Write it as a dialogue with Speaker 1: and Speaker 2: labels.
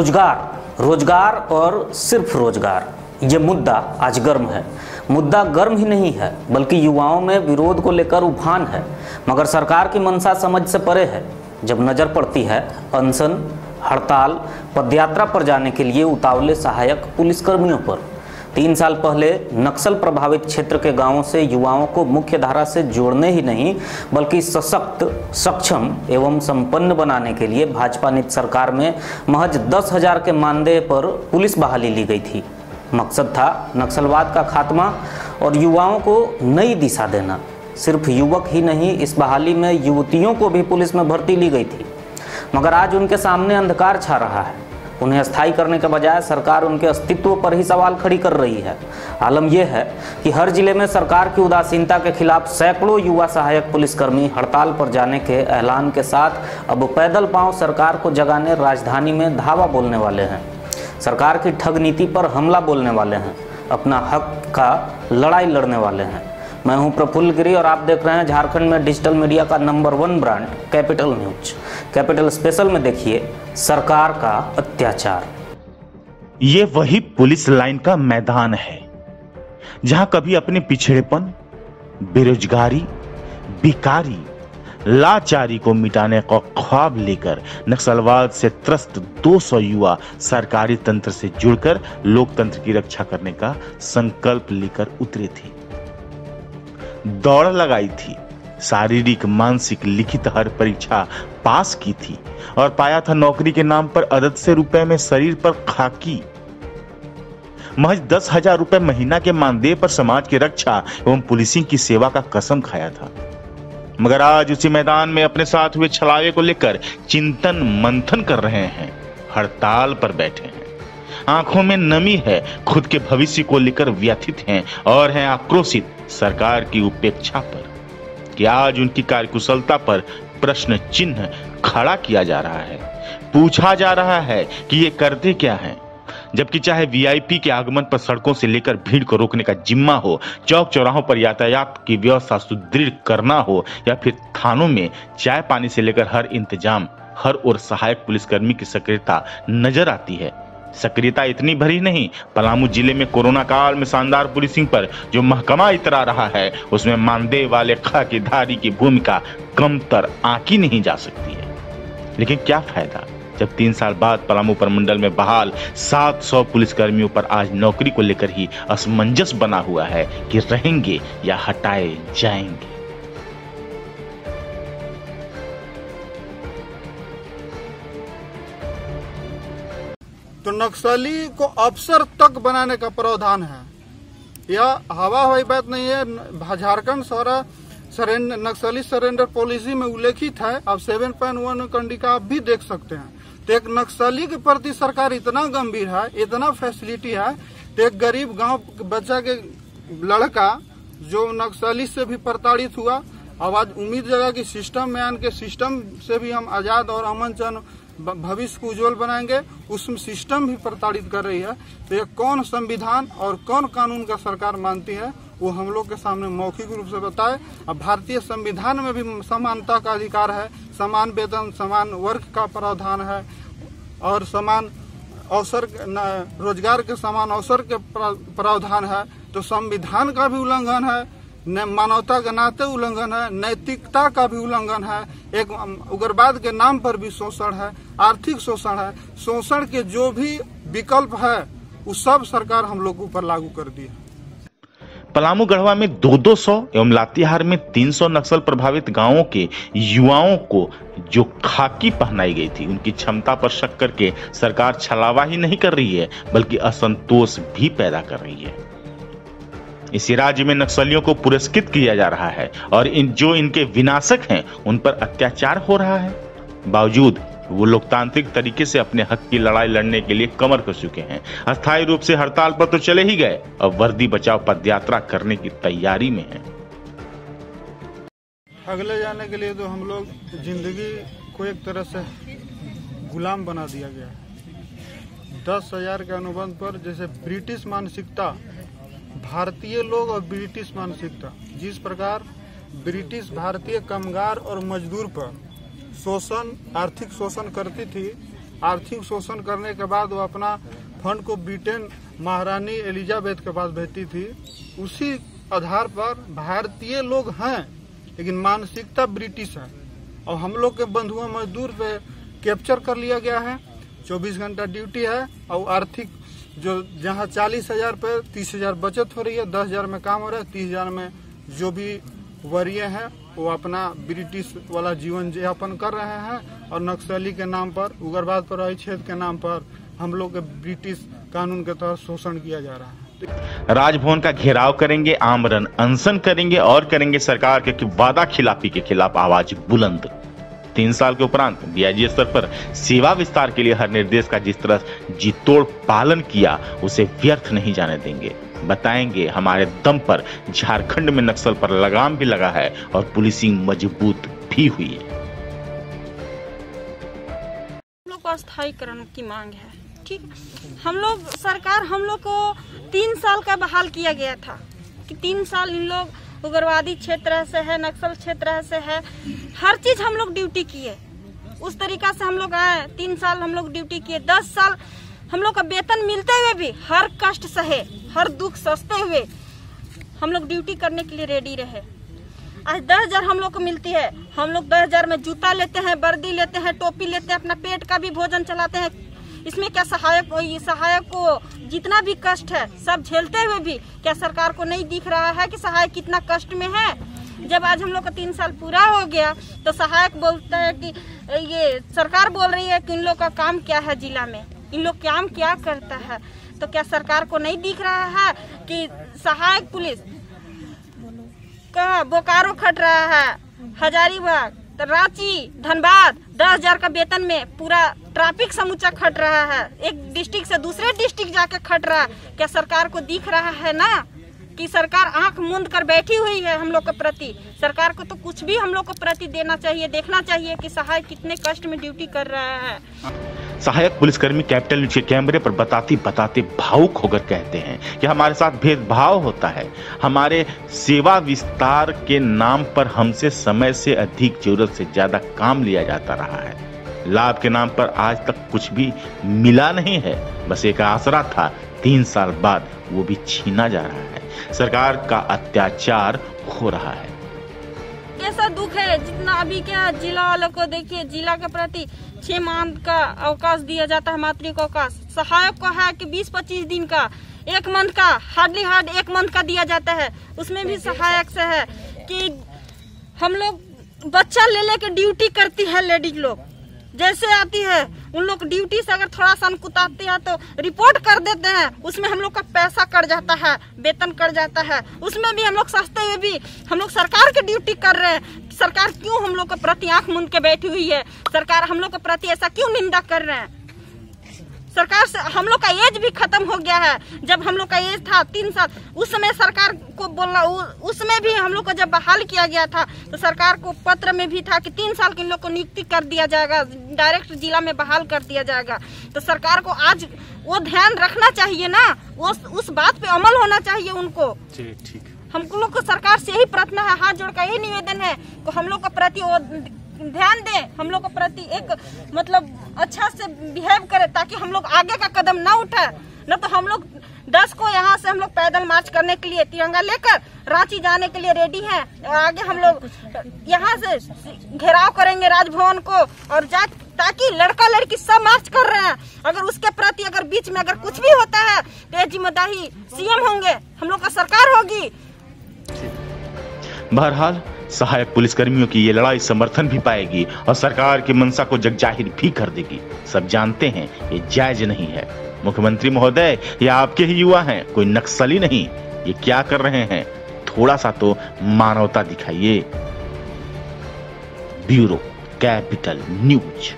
Speaker 1: रोजगार और सिर्फ रोजगार, ये मुद्दा आज गर्म है। मुद्दा गर्म ही नहीं है बल्कि युवाओं में विरोध को लेकर उफान है, मगर सरकार की मंशा समझ से परे है। जब नज़र पड़ती है अनशन, हड़ताल, पदयात्रा पर जाने के लिए उतावले सहायक पुलिसकर्मियों पर। 3 साल पहले नक्सल प्रभावित क्षेत्र के गांवों से युवाओं को मुख्य धारा से जोड़ने ही नहीं बल्कि सशक्त, सक्षम एवं संपन्न बनाने के लिए भाजपा नीति सरकार में महज 10,000 के मानदेय पर पुलिस बहाली ली गई थी। मकसद था नक्सलवाद का खात्मा और युवाओं को नई दिशा देना। सिर्फ युवक ही नहीं, इस बहाली में युवतियों को भी पुलिस में भर्ती ली गई थी, मगर आज उनके सामने अंधकार छा रहा है। उन्हें अस्थायी करने के बजाय सरकार उनके अस्तित्व पर ही सवाल खड़ी कर रही है। आलम यह है कि हर जिले में सरकार की उदासीनता के खिलाफ सैकड़ों युवा सहायक पुलिसकर्मी हड़ताल पर जाने के ऐलान के साथ अब पैदल पांव सरकार को जगाने राजधानी में धावा बोलने वाले हैं। सरकार की ठग नीति पर हमला बोलने वाले हैं, अपना हक का लड़ाई लड़ने वाले हैं। मैं हूं प्रफुल्ल गिरी और आप देख रहे हैं झारखंड में डिजिटल मीडिया का number 1 brand capital news. Capital special में देखिए सरकार का अत्याचार।
Speaker 2: ये वही पुलिस लाइन का मैदान है जहां कभी अपने पिछड़ेपन, बेरोजगारी, बेकारी, लाचारी को मिटाने का ख्वाब लेकर नक्सलवाद से त्रस्त 200 युवा सरकारी तंत्र से जुड़कर लोकतंत्र की रक्षा करने का संकल्प लेकर उतरे थे। दौड़ लगाई थी, शारीरिक, मानसिक, लिखित हर परीक्षा पास की थी और पाया था नौकरी के नाम पर अदद से रुपए में शरीर पर खाकी। महज 10,000 रुपए महीना के मानदेय पर समाज की रक्षा एवं पुलिसिंग की सेवा का कसम खाया था। मगर आज उसी मैदान में अपने साथ हुए छलावे को लेकर चिंतन मंथन कर रहे हैं, हड़ताल पर बैठे हैं, आंखों में नमी है, खुद के भविष्य को लेकर व्यथित हैं और हैं आक्रोशित सरकार की उपेक्षा पर कि आज उनकी कार्यकुशलता पर प्रश्न चिन्ह खड़ा किया जा रहा है। पूछा जा रहा है कि ये करते क्या हैं, जबकि चाहे वीआईपी के आगमन पर सड़कों से लेकर भीड़ को रोकने का जिम्मा हो, चौक चौराहों पर यातायात की व्यवस्था सुदृढ़ करना हो या फिर थानों में चाय पानी से लेकर हर इंतजाम, हर ओर सहायक पुलिसकर्मी की सक्रियता नजर आती है। सक्रियता इतनी भरी नहीं, पलामू जिले में कोरोना काल में शानदार पुलिसिंग पर जो महकमा इतरा रहा है उसमें मानदेय वाले खाकीधारी की भूमिका कमतर आंकी नहीं जा सकती है। लेकिन क्या फायदा जब 3 साल बाद पलामू प्रमंडल में बहाल 700 पुलिसकर्मियों पर आज नौकरी को लेकर ही असमंजस बना हुआ है कि रहेंगे या हटाए जाएंगे।
Speaker 3: तो नक्सली को अफसर तक बनाने का प्रावधान है। यह हवा हवाई बात नहीं है। झारखंड नक्सली सरेंडर पॉलिसी में उल्लेखित है। आप 7.1 कंडिका आप भी देख सकते हैं। तो एक नक्सली के प्रति सरकार इतना गंभीर है, इतना फैसिलिटी है, तो एक गरीब गांव बच्चा के लड़का जो नक्सली से भी प्रताड़ित हुआ, अब आज उम्मीद जगा कि सिस्टम में आन के सिस्टम से भी हम आजाद और अमन चैन भविष्य को उज्जवल बनाएंगे, उसमें सिस्टम भी प्रताड़ित कर रही है। तो ये कौन संविधान और कौन कानून का सरकार मानती है वो हम लोग के सामने मौखिक रूप से बताए। अब भारतीय संविधान में भी समानता का अधिकार है, समान वेतन, समान वर्ग का प्रावधान है और समान अवसर, रोजगार के समान अवसर के प्रावधान है। तो संविधान का भी उल्लंघन है, मानवता के नाते उल्लंघन है, नैतिकता का भी उल्लंघन है, एक उग्रवाद के नाम पर भी शोषण है, आर्थिक शोषण है। शोषण के जो भी विकल्प है वो सब सरकार हम लोग ऊपर लागू कर दी है।
Speaker 2: पलामू गढ़वा में 200 एवं लातेहार में 300 नक्सल प्रभावित गांवों के युवाओं को जो खाकी पहनाई गई थी, उनकी क्षमता पर शक करके सरकार छलावा ही नहीं कर रही है बल्कि असंतोष भी पैदा कर रही है। इसी राज्य में नक्सलियों को पुरस्कृत किया जा रहा है और इनके विनाशक हैं उन पर अत्याचार हो रहा है। बावजूद वो लोकतांत्रिक तरीके से अपने हक की लड़ाई लड़ने के लिए कमर कस चुके हैं। अस्थायी रूप से हड़ताल पर तो चले ही गए, अब वर्दी बचाओ पदयात्रा करने की तैयारी में हैं।
Speaker 3: अगले जाने के लिए तो हम लोग जिंदगी को एक तरह से गुलाम बना दिया गया है। 10,000 के अनुबंध पर जैसे ब्रिटिश मानसिकता, भारतीय लोग और ब्रिटिश मानसिकता, जिस प्रकार ब्रिटिश भारतीय कामगार और मजदूर पर शोषण, आर्थिक शोषण करती थी, आर्थिक शोषण करने के बाद वो अपना फंड को ब्रिटेन महारानी एलिजाबेथ के पास भेजती थी। उसी आधार पर भारतीय लोग हैं लेकिन मानसिकता ब्रिटिश है और हम लोग के बंधुओं मजदूर पे कैप्चर कर लिया गया है। 24 घंटा ड्यूटी है और आर्थिक जो जहाँ 40,000 पे 30,000 बचत हो रही है, 10,000 में काम हो रहा है, 30,000 में जो भी वरीय हैं वो अपना ब्रिटिश वाला जीवन यापन कर रहे हैं और नक्सली के नाम पर, उग्रवाद प्रभावित क्षेत्र के नाम पर हम लोग के ब्रिटिश कानून के तहत शोषण किया जा रहा है।
Speaker 2: राजभवन का घेराव करेंगे, आमरण अनशन करेंगे और करेंगे सरकार के वादा खिलाफी के खिलाफ आवाज बुलंद। 3 साल के उपरांत डीआईजी स्तर पर सेवा विस्तार के लिए हर निर्देश का जिस तरह जीतोड़ पालन किया उसे व्यर्थ नहीं जाने देंगे। बताएंगे हमारे दम पर झारखंड में नक्सल पर लगाम भी लगा है और पुलिसिंग मजबूत भी हुई है।
Speaker 4: हम लोग को स्थायीकरण की मांग है। ठीक, हम लोग सरकार हम लोग को 3 साल का बहाल किया गया था कि 3 साल इन लोग उग्रवादी क्षेत्र से है, नक्सल क्षेत्र से है, हर चीज हम लोग ड्यूटी किए। उस तरीका से हम लोग आए, 3 साल हम लोग ड्यूटी किए। 10 साल हम लोग का वेतन मिलते हुए भी हर कष्ट सहे, हर दुख सहते हुए हम लोग ड्यूटी करने के लिए रेडी रहे। आज 10,000 हम लोग को मिलती है। हम लोग 10,000 में जूता लेते हैं, वर्दी लेते हैं, टोपी लेते हैं, अपना पेट का भी भोजन चलाते हैं। इसमें क्या सहायक को जितना भी कष्ट है सब झेलते हुए भी क्या सरकार को नहीं दिख रहा है कि सहायक कितना कष्ट में है? जब आज हम लोग का 3 साल पूरा हो गया तो सहायक बोलता है कि ये सरकार बोल रही है कि इन लोग का काम क्या है, जिला में इन लोग काम क्या करता है। तो क्या सरकार को नहीं दिख रहा है कि सहायक पुलिस का बोकारो खट रहा है, हजारीबाग, रांची, धनबाद 10,000 का वेतन में पूरा ट्रैफिक समूचा खट रहा है, एक डिस्ट्रिक्ट से दूसरे डिस्ट्रिक्ट जाके खट रहा है। क्या सरकार को दिख रहा है ना कि सरकार आंख मूंद कर बैठी हुई है हम लोग के प्रति? सरकार को तो कुछ भी हम लोग को प्रति देना चाहिए, देखना चाहिए कि सहायक कितने कष्ट में ड्यूटी कर रहा है।
Speaker 2: सहायक पुलिसकर्मी कैपिटल न्यूज के कैमरे पर बताते बताते भावुक होकर कहते हैं कि हमारे साथ भेदभाव होता है, हमारे सेवा विस्तार के नाम पर हमसे समय से अधिक जरूरत से ज्यादा काम लिया जाता रहा है। लाभ के नाम पर आज तक कुछ भी मिला नहीं है, बस एक आसरा था, 3 साल बाद वो भी छीना जा रहा है। सरकार का अत्याचार हो रहा है।
Speaker 4: कैसा दुख है, जितना अभी क्या जिला वालों को देखिए, जिला के प्रति 6 माह का अवकाश दिया जाता है, मातृक अवकाश। सहायक को है कि 20-25 दिन का, 1 मंथ का, हार्डली 1 मंथ का दिया जाता है। उसमें भी सहायक से है कि हम लोग बच्चा ले लेके ड्यूटी करती है लेडीज लोग, जैसे आती है उन लोग ड्यूटी से अगर थोड़ा सा कुताती है तो रिपोर्ट कर देते हैं, उसमें हम लोग का पैसा कट जाता है, वेतन कट जाता है। उसमें भी हम लोग सस्ते हुए भी हम लोग सरकार की ड्यूटी कर रहे हैं। सरकार क्यों हम लोग के प्रति आंख मूंद के बैठी हुई है? सरकार हम लोग के प्रति ऐसा क्यों निंदा कर रहे हैं? सरकार से हम लोग का एज भी खत्म हो गया है। जब हम लोग का एज था 3 साल, उस समय सरकार को बोलना, उसमें भी हम लोग को जब बहाल किया गया था तो सरकार को पत्र में भी था कि 3 साल के इन लोग को नियुक्ति कर दिया जाएगा, डायरेक्ट जिला में बहाल कर दिया जाएगा। तो सरकार को आज वो ध्यान रखना चाहिए ना, उस बात पे अमल होना चाहिए उनको।
Speaker 2: ठीक,
Speaker 4: हम लोग को सरकार से यही प्रार्थना है, हाथ जोड़ का यही निवेदन है कि हम लोग के प्रति वो ध्यान दें, हम लोग के प्रति एक मतलब अच्छा से बिहेव करे ताकि हम लोग आगे का कदम ना उठाए। न तो हम लोग 10 को यहाँ से हम लोग पैदल मार्च करने के लिए तिरंगा लेकर रांची जाने के लिए रेडी हैं और आगे हम लोग यहाँ से घेराव करेंगे राजभवन को और ताकि लड़का लड़की सब मार्च कर रहे हैं। अगर उसके प्रति अगर बीच में अगर कुछ भी होता है तो ये जिम्मेदारी सीएम होंगे, हम लोग का सरकार होगी।
Speaker 2: बहरहाल सहायक पुलिसकर्मियों की ये लड़ाई समर्थन भी पाएगी और सरकार की मंशा को जगजाहिर भी कर देगी। सब जानते हैं ये जायज नहीं है। मुख्यमंत्री महोदय, ये आपके ही युवा हैं, कोई नक्सली नहीं। ये क्या कर रहे हैं? थोड़ा सा तो मानवता दिखाइए। Bureau capital news.